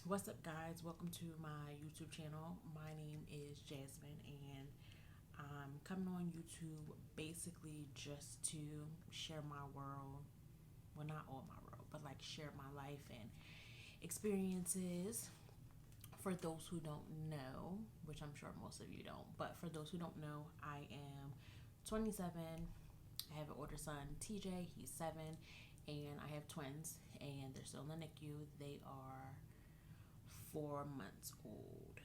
What's up, guys? Welcome to my YouTube channel. My name is Jasmine, and I'm coming on YouTube basically just to share my world. Well, not all my world, but like share my life and experiences. For those who don't know, which I'm sure most of you don't, but for those who don't know, I am 27. I have an older son, TJ. He's 7, and I have twins, and they're still in the NICU. They are 4 months old.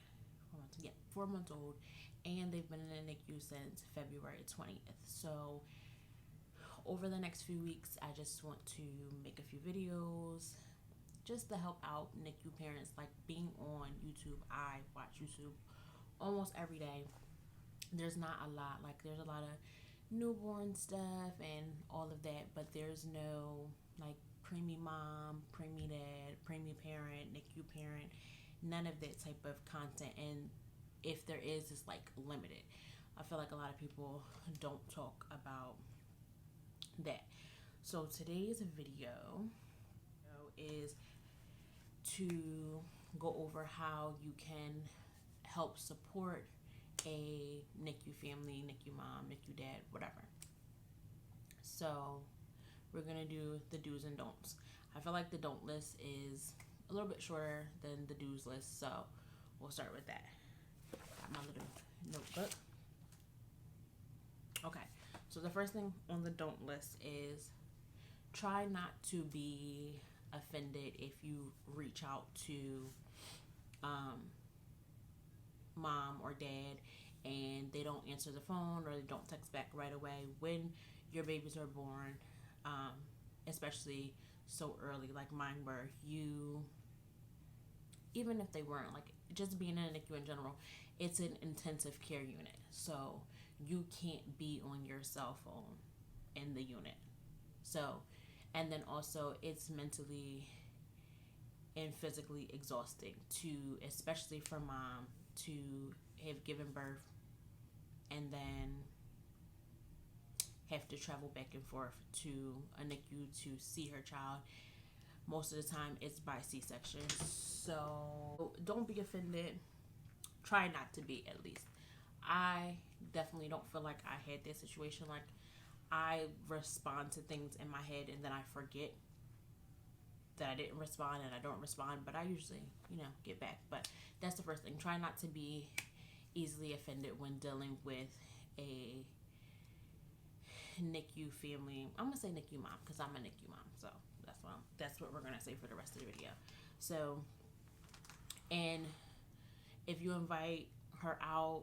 4 months, yeah, 4 months old, and they've been in the NICU since February 20th. So over the next few weeks, I just want to make a few videos just to help out NICU parents. Like being on YouTube, I watch YouTube almost every day. There's not a lot, like there's a lot of newborn stuff and all of that, but there's no like preemie mom, preemie dad, preemie parent, NICU parent, none of that type of content. And if there is, it's like limited. I feel like a lot of people don't talk about that. So today's video is to go over how you can help support a NICU family, NICU mom, NICU dad, whatever. So we're gonna do the do's and don'ts. I feel like the don't list is a little bit shorter than the do's list, so we'll start with that. Got my little notebook. Okay, so the first thing on the don't list is try not to be offended if you reach out to mom or dad and they don't answer the phone or they don't text back right away when your babies are born, especially so early like mine were. You, even if they weren't, like just being in a NICU in general, it's an intensive care unit, so you can't be on your cell phone in the unit. So, and then also it's mentally and physically exhausting to, especially for mom, to have given birth and then have to travel back and forth to a NICU to see her child. Most of the time it's by C-section. So don't be offended. Try not to be, at least. I definitely don't feel like I had this situation. Like I respond to things in my head and then I forget that I didn't respond and I don't respond, but I usually, get back. But that's the first thing. Try not to be easily offended when dealing with a NICU family. I'm gonna say NICU mom because I'm a NICU mom, so that's what we're gonna say for the rest of the video. So, and if you invite her out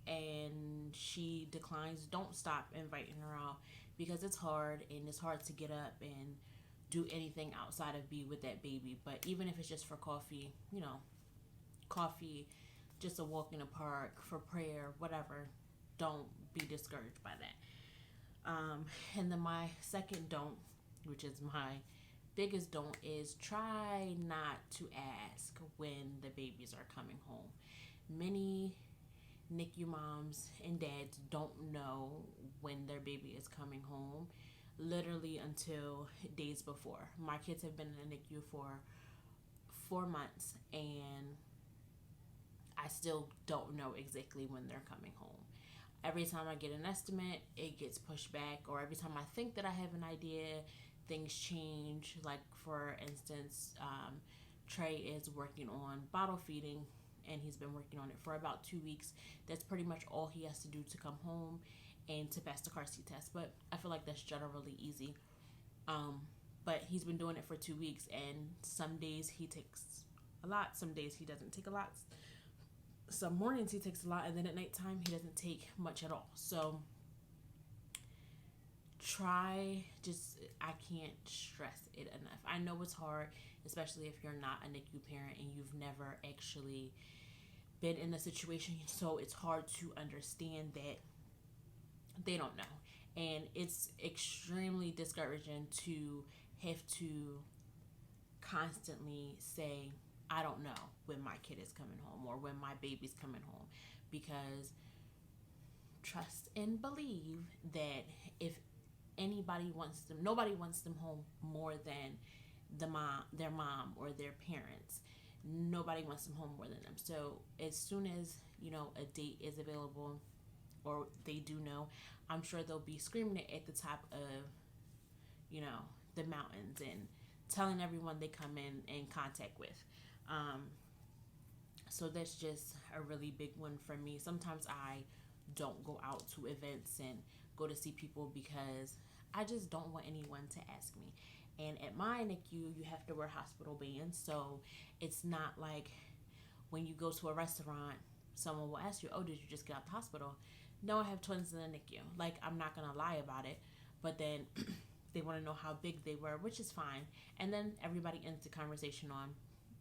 and she declines, don't stop inviting her out, because it's hard and it's hard to get up and do anything outside of be with that baby. But even if it's just for coffee, coffee, just a walk in the park, for prayer, whatever, don't be discouraged by that. And then my second don't, which is my biggest don't, is try not to ask when the babies are coming home. Many NICU moms and dads don't know when their baby is coming home, literally until days before. My kids have been in the NICU for 4 months and I still don't know exactly when they're coming home. Every time I get an estimate, it gets pushed back, or every time I think that I have an idea, things change. Like for instance, Trey is working on bottle feeding and he's been working on it for about 2 weeks. That's pretty much all he has to do to come home and to pass the car seat test. But I feel like that's generally easy. But he's been doing it for 2 weeks, and some days he takes a lot, some days he doesn't take a lot. Some mornings he takes a lot, and then at nighttime he doesn't take much at all. So I can't stress it enough. I know it's hard, especially if you're not a NICU parent and you've never actually been in a situation, so it's hard to understand that they don't know. And it's extremely discouraging to have to constantly say, I don't know when my kid is coming home or when my baby's coming home, because trust and believe that if nobody wants them home more than their mom or their parents. nobody wants them home more than them. So as soon as, a date is available or they do know, I'm sure they'll be screaming it at the top of, you know, the mountains and telling everyone they come in contact with. Um, so that's just a really big one for me. Sometimes I don't go out to events and go to see people because I just don't want anyone to ask me. And at my NICU, you have to wear hospital bands. So it's not like when you go to a restaurant, someone will ask you, "Oh, did you just get out the hospital?" No, I have twins in the NICU. Like, I'm not going to lie about it. But then they want to know how big they were, which is fine. And then everybody ends the conversation on,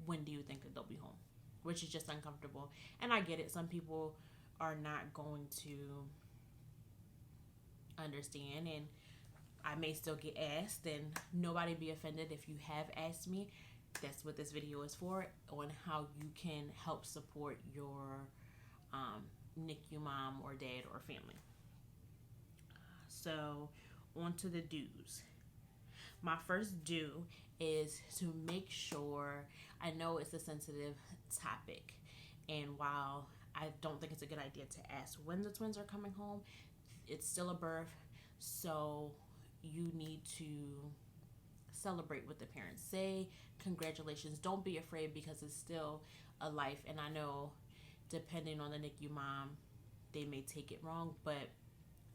when do you think that they'll be home? Which is just uncomfortable. And I get it. Some people are not going to understand, and I may still get asked, and nobody be offended if you have asked me. That's what this video is for, on how you can help support your NICU mom or dad or family. So, on to the do's. My first do is to make sure, I know it's a sensitive topic, and while I don't think it's a good idea to ask when the twins are coming home, it's still a birth, so you need to celebrate with the parents. Say congratulations. Don't be afraid, because it's still a life. And I know, depending on the NICU mom, they may take it wrong, but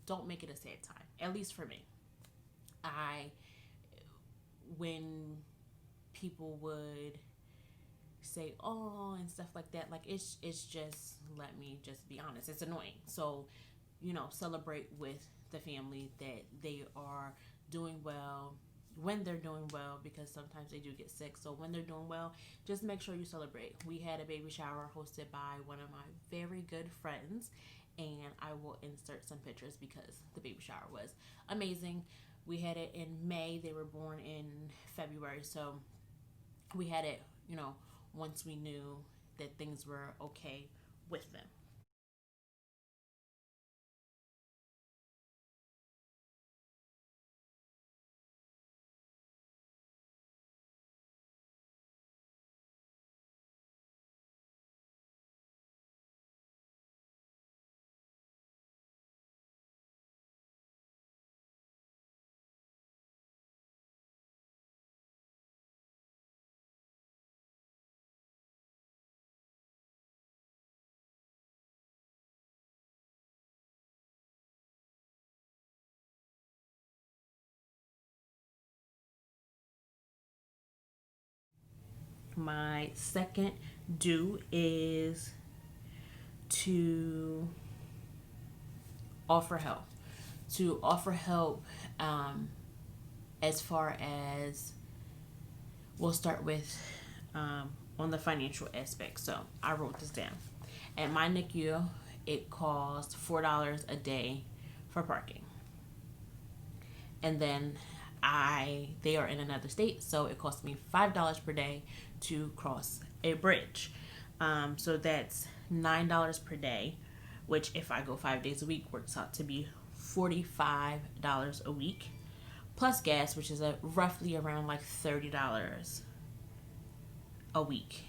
don't make it a sad time. At least for me. When people would say "oh" and stuff like that, like, it's just, let me just be honest, it's annoying. So, celebrate with the family that they are doing well, when they're doing well, because sometimes they do get sick. So when they're doing well, just make sure you celebrate. We had a baby shower hosted by one of my very good friends, and I will insert some pictures because the baby shower was amazing. We had it in May. They were born in February. So we had it, once we knew that things were okay with them. My second do is to offer help. To offer help, as far as, we'll start with, on the financial aspect. So I wrote this down. At my NICU, it costs $4 a day for parking. And then they are in another state, so it costs me $5 per day to cross a bridge. So that's $9 per day, which, if I go 5 days a week, works out to be $45 a week, plus gas, which is roughly around like $30 a week.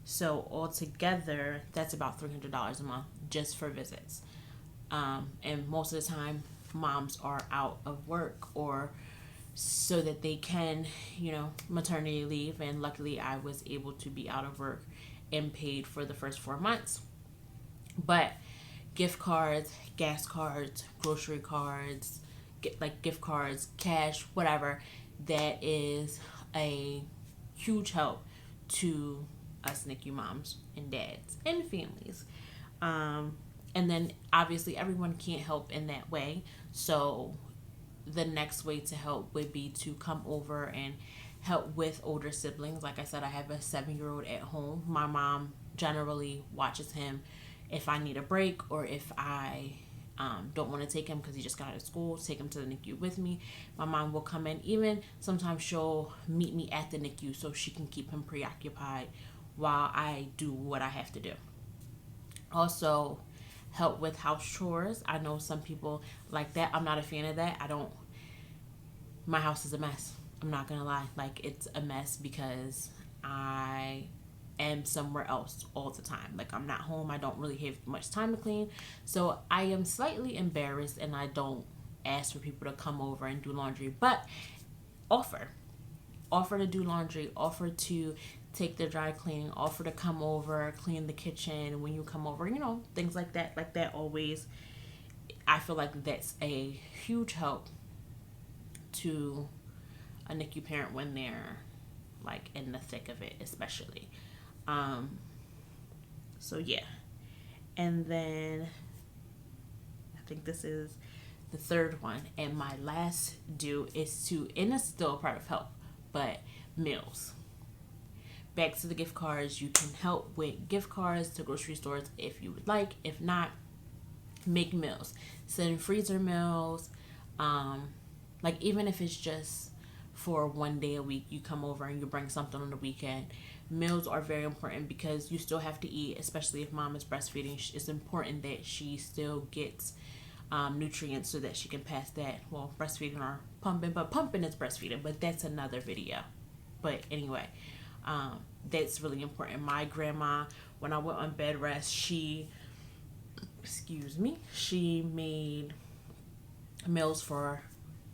So altogether, that's about $300 a month just for visits. And most of the time, moms are out of work, or so that they can, maternity leave. And luckily, I was able to be out of work and paid for the first 4 months. But gift cards, gas cards, grocery cards, gift cards, cash, whatever, that is a huge help to us NICU moms and dads and families. And then obviously everyone can't help in that way. So the next way to help would be to come over and help with older siblings. Like I said, I have a 7-year-old at home. My mom generally watches him if I need a break, or if I don't want to take him because he just got out of school, take him to the NICU with me. My mom will come in. Even sometimes she'll meet me at the NICU so she can keep him preoccupied while I do what I have to do. Also, help with house chores. I know some people like that. I'm not a fan of that. My house is a mess. I'm not gonna lie. Like, it's a mess because I am somewhere else all the time. Like, I'm not home. I don't really have much time to clean. So I am slightly embarrassed, and I don't ask for people to come over and do laundry, but offer. Offer to do laundry, offer to take the dry cleaning, offer to come over, clean the kitchen when you come over, things like that. Like that always, I feel like that's a huge help to a NICU parent when they're like in the thick of it, especially. Um, so yeah. And then I think this is the third one. And my last do is to, and it's still a part of help, but meals. Back to the gift cards. You can help with gift cards to grocery stores if you would like. If not, make meals. Send freezer meals. Um, like, even if it's just for one day a week, you come over and you bring something on the weekend. Meals are very important because you still have to eat, especially if mom is breastfeeding. It's important that she still gets nutrients so that she can pass that. Well, breastfeeding or pumping, but pumping is breastfeeding, but that's another video. But anyway, um, that's really important. My grandma, when I went on bed rest, she made meals for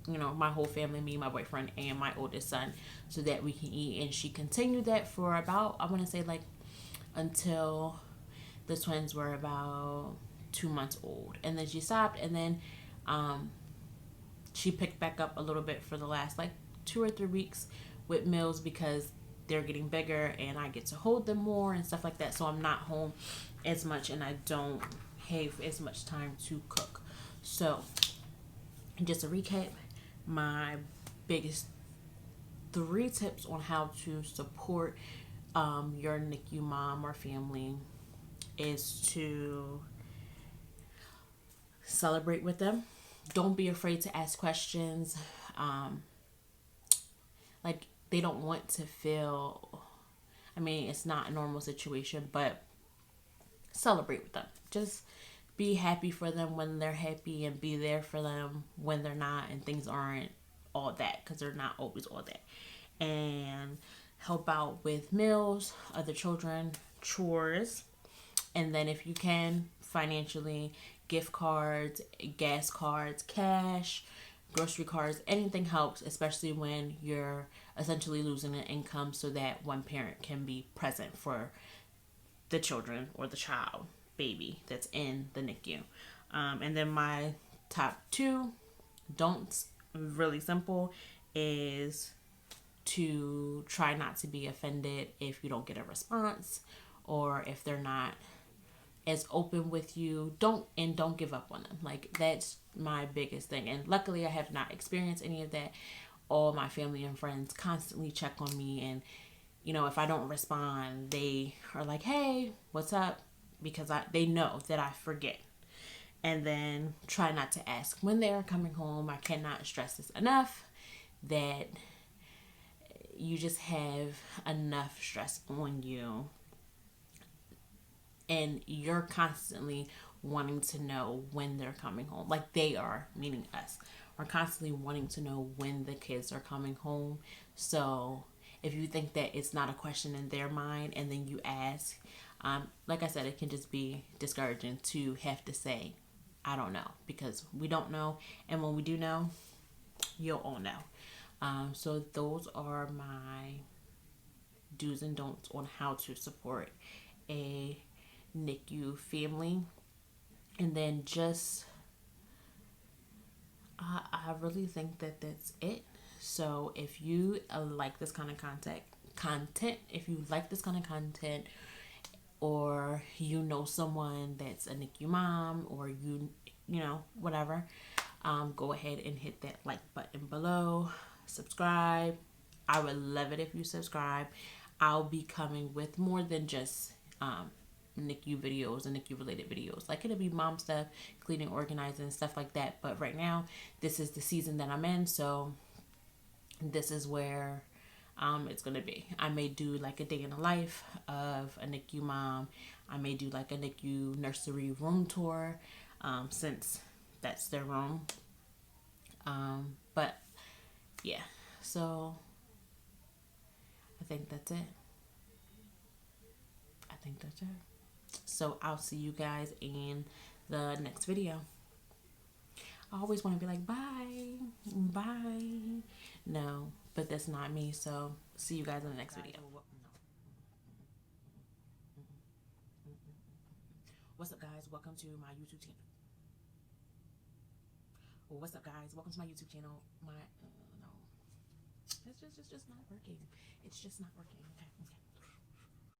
my whole family, me, my boyfriend, and my oldest son, so that we can eat. And she continued that for about, I want to say, like, until the twins were about 2 months old, and then she stopped. And then she picked back up a little bit for the last like 2 or 3 weeks with meals, because they're getting bigger and I get to hold them more and stuff like that. So I'm not home as much and I don't have as much time to cook. So just to recap, my biggest 3 tips on how to support your NICU mom or family is to celebrate with them. Don't be afraid to ask questions. Like, they don't want to feel, I mean, it's not a normal situation, but celebrate with them. Just be happy for them when they're happy and be there for them when they're not and things aren't all that, because they're not always all that. And help out with meals, other children, chores, and then if you can, financially, gift cards, gas cards, cash, grocery cards, anything helps, especially when you're essentially losing an income, so that one parent can be present for the children or the child, baby that's in the NICU. And then my top 2 don'ts, really simple, is to try not to be offended if you don't get a response or if they're not as open with you. Don't give up on them. Like, that's my biggest thing. And luckily I have not experienced any of that. All my family and friends constantly check on me, and if I don't respond, they are like, "Hey, what's up?" Because they know that I forget. And then try not to ask when they are coming home. I cannot stress this enough, that you just have enough stress on you, and you're constantly wanting to know when they're coming home. Like, they are, meaning us, are constantly wanting to know when the kids are coming home. So if you think that it's not a question in their mind and then you ask, like I said, it can just be discouraging to have to say, "I don't know," because we don't know. And when we do know, you'll all know. So those are my do's and don'ts on how to support a NICU family. And then just, I really think that that's it. So if you like this kind of if you like this kind of content, or you know someone that's a NICU mom, or whatever, go ahead and hit that like button below. Subscribe. I would love it if you subscribe. I'll be coming with more than just NICU videos and NICU related videos. Like, it'll be mom stuff, cleaning, organizing, stuff like that. But right now, this is the season that I'm in, so this is where it's gonna be. I may do like a day in the life of a NICU mom. I may do like a NICU nursery room tour, since that's their room. But yeah, so I think that's it. think that's it. So I'll see you guys in the next video. I always want to be like, bye, bye. No, but that's not me. So see you guys in the next video. What's up, guys? Welcome to my YouTube channel. What's up, guys? Welcome to my YouTube channel. No, it's just not working. It's just not working. Okay.